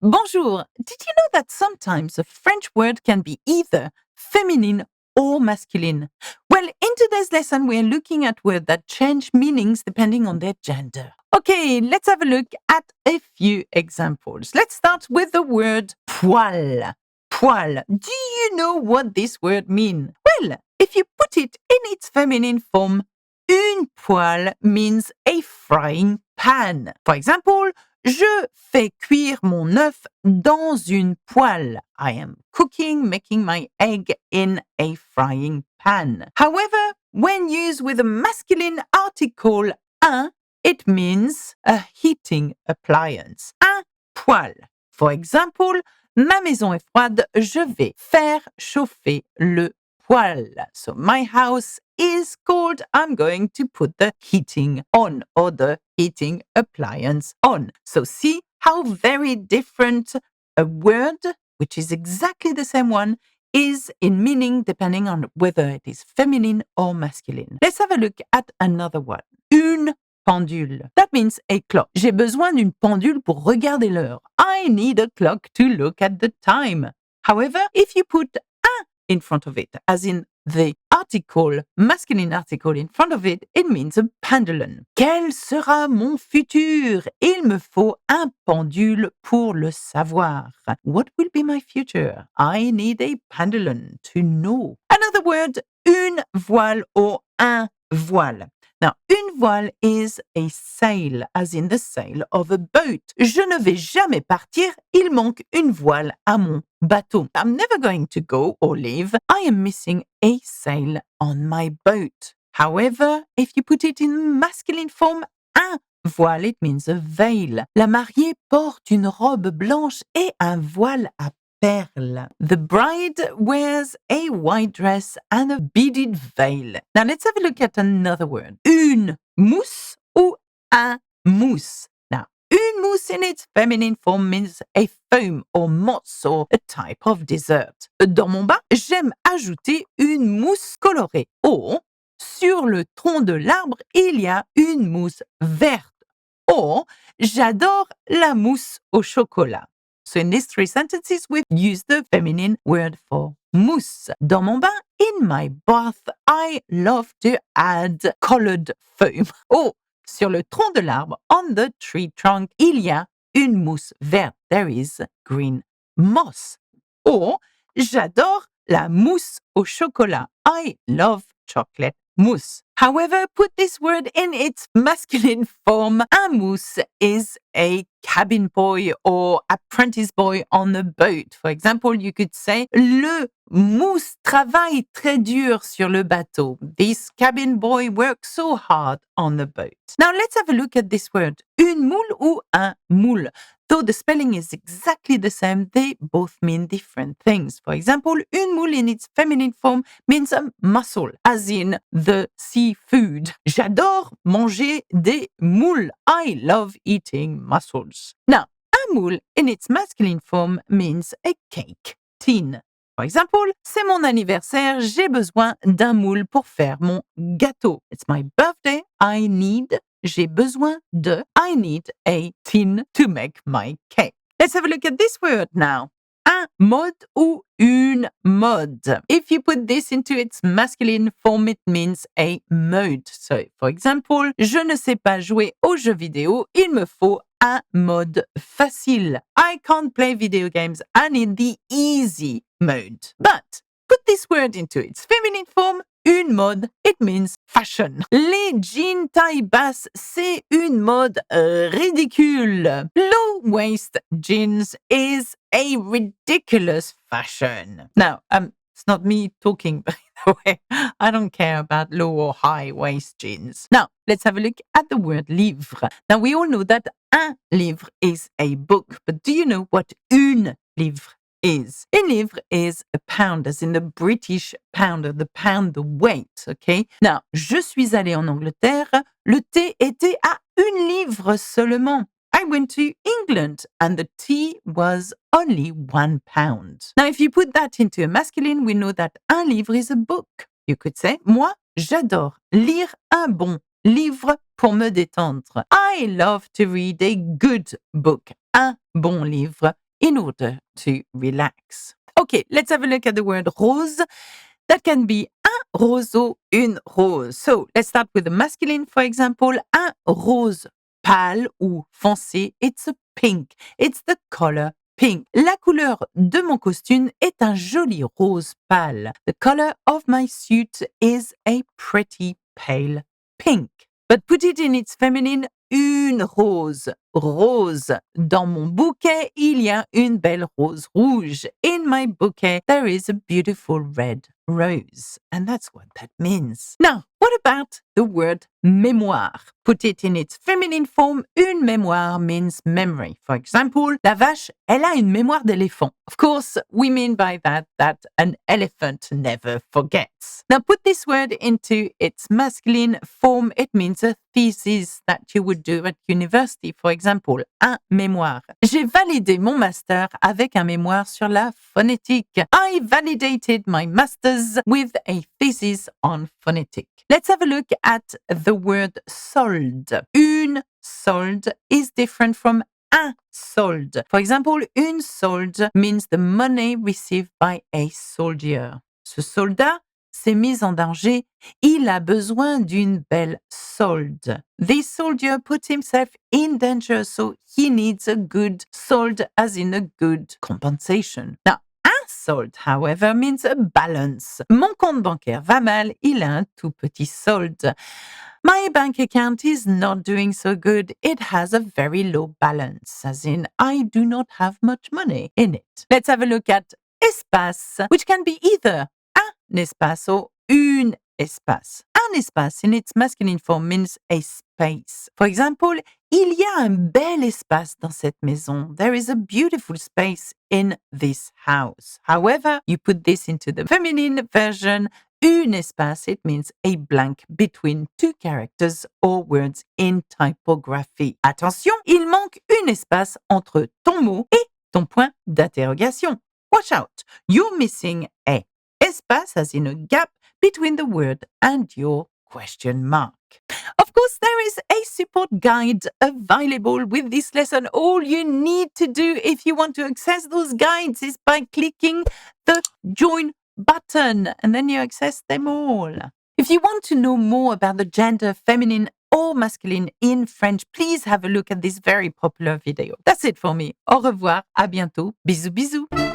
Bonjour. Did you know that sometimes a French word can be either feminine or masculine? Well, in today's lesson, we're looking at words that change meanings depending on their gender. Okay, let's have a look at a few examples. Let's start with the word poil. Poil. Do you know what this word means? Well, if you put it in its feminine form, une poêle means a frying pan. For example, je fais cuire mon œuf dans une poêle. I am making my egg in a frying pan. However, when used with a masculine article un, it means a heating appliance. Un poêle. For example, ma maison est froide, je vais faire chauffer le poêle. So my house is cold, I'm going to put the heating on or the heating appliance on. So see how very different a word, which is exactly the same one, is in meaning depending on whether it is feminine or masculine. Let's have a look at another one. Une pendule. That means a clock. J'ai besoin d'une pendule pour regarder l'heure. I need a clock to look at the time. However, if you put un in front of it, as in the article, masculine article in front of it, it means a pendulum. Quel sera mon futur? Il me faut un pendule pour le savoir. What will be my future? I need a pendulum to know. Another word, une voile or un voile. Now, une voile is a sail, as in the sail of a boat. Je ne vais jamais partir, il manque une voile à mon bateau. I'm never going to go or leave. I am missing a sail on my boat. However, if you put it in masculine form, un voile, it means a veil. La mariée porte une robe blanche et un voile à perles. The bride wears a white dress and a beaded veil. Now let's have a look at another word. Une mousse ou un mousse. Now, une mousse in its feminine form means a foam or mousse or a type of dessert. Dans mon bain, j'aime ajouter une mousse colorée. Or, sur le tronc de l'arbre, il y a une mousse verte. Or, j'adore la mousse au chocolat. So in these three sentences, we've used the feminine word for mousse. Dans mon bain, in my bath, I love to add colored foam. Oh, sur le tronc de l'arbre, on the tree trunk, il y a une mousse verte. There is green moss. Or, j'adore la mousse au chocolat. I love chocolate mousse. However, put this word in its masculine form. Un mousse is a cabin boy or apprentice boy on a boat. For example, you could say, le mousse travaille très dur sur le bateau. This cabin boy works so hard on the boat. Now let's have a look at this word. Une moule ou un moule. Though the spelling is exactly the same, they both mean different things. For example, une moule in its feminine form means a mussel, as in the seafood. J'adore manger des moules. I love eating mussels. Now, un moule in its masculine form means a cake tin. For example, c'est mon anniversaire, j'ai besoin d'un moule pour faire mon gâteau. It's my birthday, j'ai besoin de, I need a tin to make my cake. Let's have a look at this word now. Un mode ou une mode. If you put this into its masculine form, it means a mode. So, for example, je ne sais pas jouer aux jeux vidéo, il me faut un mode facile. I can't play video games, I need the easy mode. But put this word into its feminine form, une mode, it means fashion. Les jeans taille basse, c'est une mode ridicule. Low waist jeans is a ridiculous fashion. Now, it's not me talking, by the way. I don't care about low or high waist jeans. Now, let's have a look at the word livre. Now, we all know that un livre is a book, but do you know what une livre is? Une livre is a pound, as in the British pound, or the pound, the weight, okay? Now, je suis allée en Angleterre, le thé était à une livre seulement. I went to England and the tea was only 1 pound. Now, if you put that into a masculine, we know that un livre is a book. You could say, moi, j'adore lire un bon livre pour me détendre. I love to read a good book. Un bon livre in order to relax. Okay, let's have a look at the word rose. That can be un roseau, une rose. So let's start with the masculine, for example. Un rose pâle ou foncé. It's a pink. It's the color pink. La couleur de mon costume est un joli rose pâle. The color of my suit is a pretty pale pink. But put it in its feminine, une rose. Rose. Dans mon bouquet, il y a une belle rose rouge. In my bouquet, there is a beautiful red rose. And that's what that means. Now, what about the word mémoire? Put it in its feminine form. Une mémoire means memory. For example, la vache, elle a une mémoire d'éléphant. Of course, we mean by that an elephant never forgets. Now, put this word into its masculine form. It means a thesis that you would do at university. For example, un mémoire. J'ai validé mon master avec un mémoire sur la phonétique. I validated my master's with a thesis on phonetic. Let's have a look at the word solde. Une solde is different from un solde. For example, une solde means the money received by a soldier. Ce soldat s'est mis en danger. Il a besoin d'une belle solde. This soldier put himself in danger, so he needs a good solde, as in a good compensation. Now, un solde, however, means a balance. Mon compte bancaire va mal, il a un tout petit solde. My bank account is not doing so good. It has a very low balance, as in I do not have much money in it. Let's have a look at espace, which can be either un espace or une espace. Un espace in its masculine form means a space. For example, il y a un bel espace dans cette maison. There is a beautiful space in this house. However, you put this into the feminine version. Un espace, it means a blank between two characters or words in typography. Attention, il manque un espace entre ton mot et ton point d'interrogation. Watch out, you're missing a espace, as in a gap between the word and your question mark. Of course, there is a support guide available with this lesson. All you need to do if you want to access those guides is by clicking the join button, and then you access them all. If you want to know more about the gender feminine or masculine in French, please have a look at this very popular video. That's it for me. Au revoir, à bientôt. Bisous bisous.